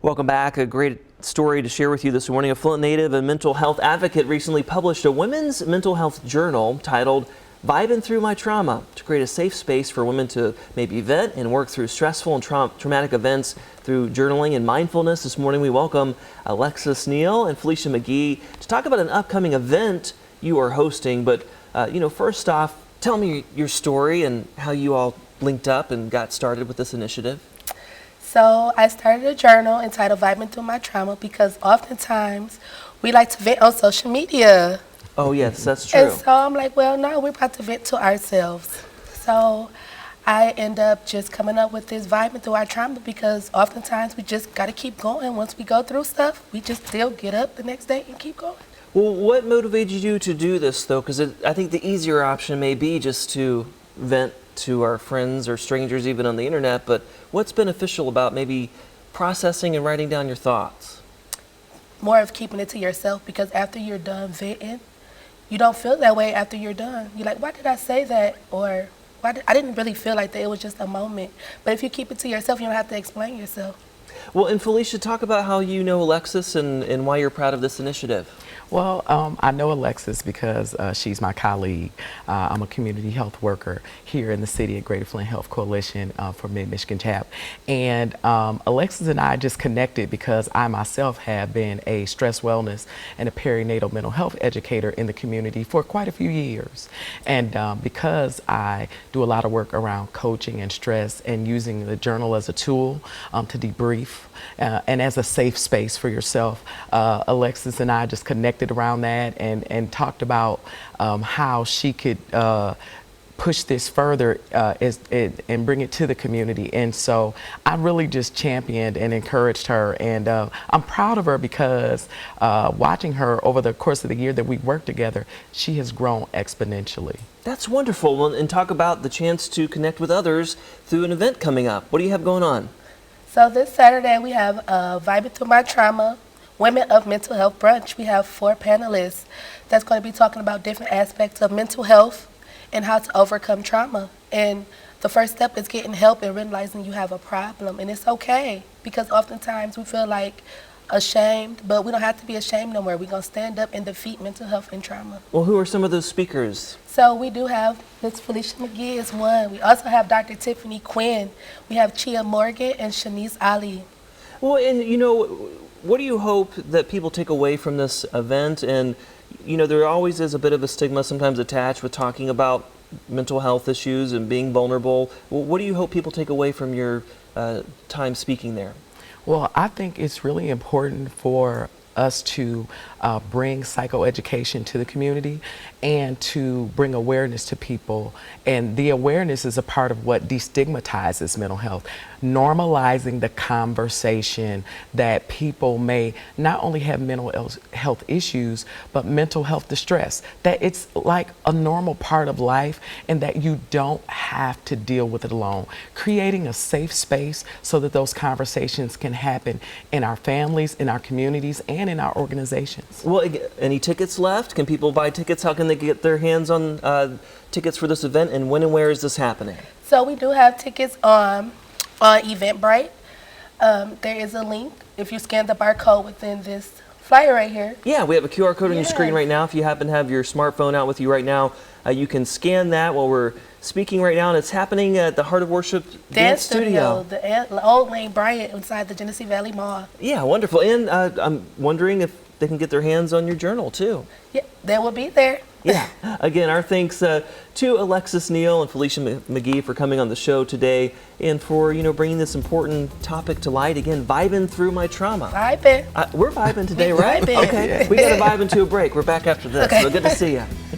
Welcome back. A great story to share with you this morning. A Flint native and mental health advocate recently published a women's mental health journal titled Vibin Through My Trauma to create a safe space for women to maybe vent and work through stressful and traumatic events through journaling and mindfulness. This morning we welcome Alexis Neal and Felicia McGee to talk about an upcoming event you are hosting. But first off, tell me your story and how you all linked up and got started with this initiative. So I started a journal entitled Vibin Through My Trauma because oftentimes we like to vent on social media. Oh yes, that's true. And so I'm like, well, no, we're about to vent to ourselves. So I end up just coming up with this Vibin Through Our Trauma because oftentimes we just got to keep going. Once we go through stuff, we just still get up the next day and keep going. Well, what motivated you to do this though? Because I think the easier option may be just to vent to our friends or strangers even on the internet, but what's beneficial about maybe processing and writing down your thoughts? More of keeping it to yourself, because after you're done venting, you don't feel that way after you're done. You're like, why did I say that? Or I didn't really feel like that. It was just a moment. But if you keep it to yourself, you don't have to explain yourself. Well, and Felicia, talk about how you know Alexis and why you're proud of this initiative. Well, I know Alexis because she's my colleague. I'm a community health worker here in the city at Greater Flint Health Coalition for Mid-Michigan CHAP. And Alexis and I just connected because I myself have been a stress wellness and a perinatal mental health educator in the community for quite a few years. And because I do a lot of work around coaching and stress and using the journal as a tool to debrief and as a safe space for yourself, Alexis and I just connected around that and talked about how she could push this further and bring it to the community. And so I really just championed and encouraged her, and I'm proud of her because watching her over the course of the year that we worked together, she has grown exponentially. That's wonderful. Well, and talk about the chance to connect with others through an event coming up. What do you have going on? So this Saturday we have Vibin Through My Trauma Women of Mental Health Brunch. We have 4 panelists that's going to be talking about different aspects of mental health and how to overcome trauma. And the first step is getting help and realizing you have a problem. And it's okay, because oftentimes we feel like ashamed, but we don't have to be ashamed no more. We're going to stand up and defeat mental health and trauma. Well, who are some of those speakers? So we do have Ms. Felicia McGee is one. We also have Dr. Tiffany Quinn. We have Chia Morgan and Shanice Ali. Well, and what do you hope that people take away from this event? And there always is a bit of a stigma sometimes attached with talking about mental health issues and being vulnerable. Well, what do you hope people take away from your time speaking there? Well, I think it's really important for us to bring psychoeducation to the community and to bring awareness to people. And the awareness is a part of what destigmatizes mental health, normalizing the conversation that people may not only have mental health issues, but mental health distress, that it's like a normal part of life and that you don't have to deal with it alone. Creating a safe space so that those conversations can happen in our families, in our communities, and in our organizations. Well, any tickets left? Can people buy tickets? How can they get their hands on tickets for this event? And when and where is this happening? So we do have tickets on Eventbrite. There is a link if you scan the barcode within this flyer right here. Yeah, we have a QR code on your screen right now. If you happen to have your smartphone out with you right now, you can scan that while we're speaking right now. And it's happening at the Heart of Worship Dance Studio. The old Lane Bryant inside the Genesee Valley Mall. Yeah, wonderful. And I'm wondering if they can get their hands on your journal too. Yeah, they will be there. Yeah. Again, our thanks to Alexis Neal and Felicia McGee for coming on the show today and for bringing this important topic to light. Again, vibing through my trauma. Vibing. We're vibing today, right? Vibing. Okay. We got to vibe into a break. We're back after this. Okay. So good to see you.